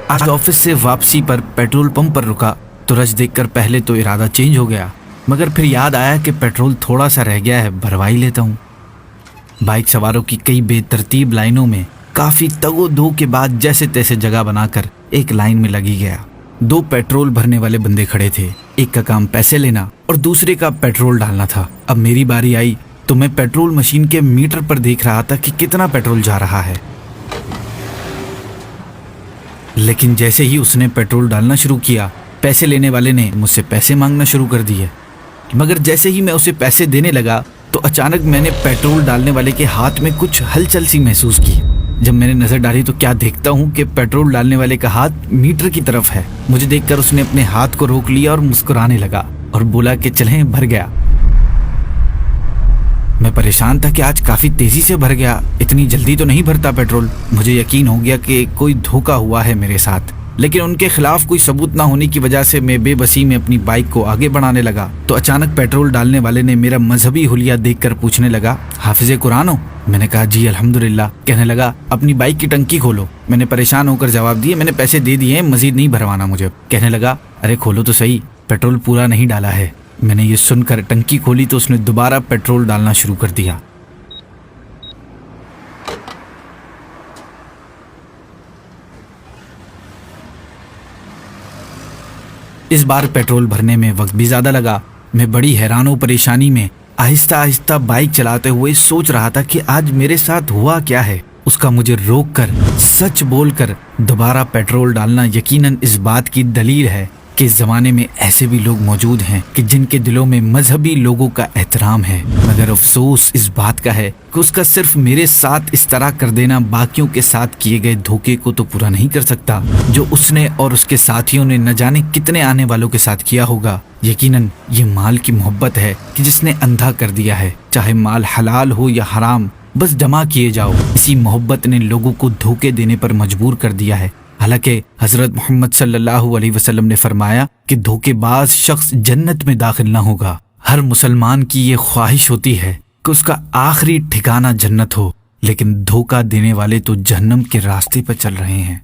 آج آفس سے واپسی پر پیٹرول پمپ پر رکا تو رش دیکھ کر پہلے تو ارادہ چینج ہو گیا، مگر پھر یاد آیا کہ پیٹرول تھوڑا سا رہ گیا ہے، بھروا ہی لیتا ہوں۔ بائک سواروں کی کئی بے ترتیب لائنوں میں کافی تگ و دو کے بعد جیسے تیسے جگہ بنا کر ایک لائن میں لگی گیا۔ 2 پیٹرول بھرنے والے بندے کھڑے تھے، ایک کا کام پیسے لینا اور دوسرے کا پیٹرول ڈالنا تھا۔ اب میری باری آئی تو میں پیٹرول مشین کے میٹر پر دیکھ رہا تھا کہ کتنا پیٹرول جا رہا ہے، لیکن جیسے ہی اس نے پیٹرول ڈالنا شروع کیا، پیسے لینے والے نے مجھ سے پیسے مانگنا شروع کر دیے۔ مگر جیسے ہی میں اسے پیسے دینے لگا تو اچانک میں نے پیٹرول ڈالنے والے کے ہاتھ میں کچھ ہلچل سی محسوس کی۔ جب میں نے نظر ڈالی تو کیا دیکھتا ہوں کہ پیٹرول ڈالنے والے کا ہاتھ میٹر کی طرف ہے۔ مجھے دیکھ کر اس نے اپنے ہاتھ کو روک لیا اور مسکرانے لگا اور بولا کہ چلیں، بھر گیا۔ میں پریشان تھا کہ آج کافی تیزی سے بھر گیا، اتنی جلدی تو نہیں بھرتا پیٹرول۔ مجھے یقین ہو گیا کہ کوئی دھوکہ ہوا ہے میرے ساتھ، لیکن ان کے خلاف کوئی ثبوت نہ ہونے کی وجہ سے میں بے بسی میں اپنی بائک کو آگے بڑھانے لگا تو اچانک پیٹرول ڈالنے والے نے میرا مذہبی حلیہ دیکھ کر پوچھنے لگا، حافظ قرآن ہو؟ میں نے کہا جی الحمدللہ۔ کہنے لگا اپنی بائک کی ٹنکی کھولو۔ میں نے پریشان ہو کر جواب دیا میں نے پیسے دے دیے ہیں، مزید نہیں بھروانا مجھے۔ کہنے لگا ارے کھولو تو صحیح، پیٹرول پورا نہیں ڈالا ہے۔ میں نے یہ سن کر ٹنکی کھولی تو اس نے دوبارہ پیٹرول ڈالنا شروع کر دیا۔ اس بار پیٹرول بھرنے میں وقت بھی زیادہ لگا۔ میں بڑی حیران و پریشانی میں آہستہ آہستہ بائک چلاتے ہوئے سوچ رہا تھا کہ آج میرے ساتھ ہوا کیا ہے۔ اس کا مجھے روک کر سچ بول کر دوبارہ پیٹرول ڈالنا یقیناً اس بات کی دلیل ہے کہ اس زمانے میں ایسے بھی لوگ موجود ہیں کہ جن کے دلوں میں مذہبی لوگوں کا احترام ہے، مگر افسوس اس بات کا ہے کہ اس کا صرف میرے ساتھ اس طرح کر دینا باقیوں کے ساتھ کیے گئے دھوکے کو تو پورا نہیں کر سکتا جو اس نے اور اس کے ساتھیوں نے نہ جانے کتنے آنے والوں کے ساتھ کیا ہوگا۔ یقیناً یہ مال کی محبت ہے کہ جس نے اندھا کر دیا ہے، چاہے مال حلال ہو یا حرام، بس جمع کیے جاؤ۔ اسی محبت نے لوگوں کو دھوکے دینے پر مجبور کر دیا ہے۔ حالانکہ حضرت محمد صلی اللہ علیہ وسلم نے فرمایا کہ دھوکے باز شخص جنت میں داخل نہ ہوگا۔ ہر مسلمان کی یہ خواہش ہوتی ہے کہ اس کا آخری ٹھکانہ جنت ہو، لیکن دھوکہ دینے والے تو جہنم کے راستے پر چل رہے ہیں۔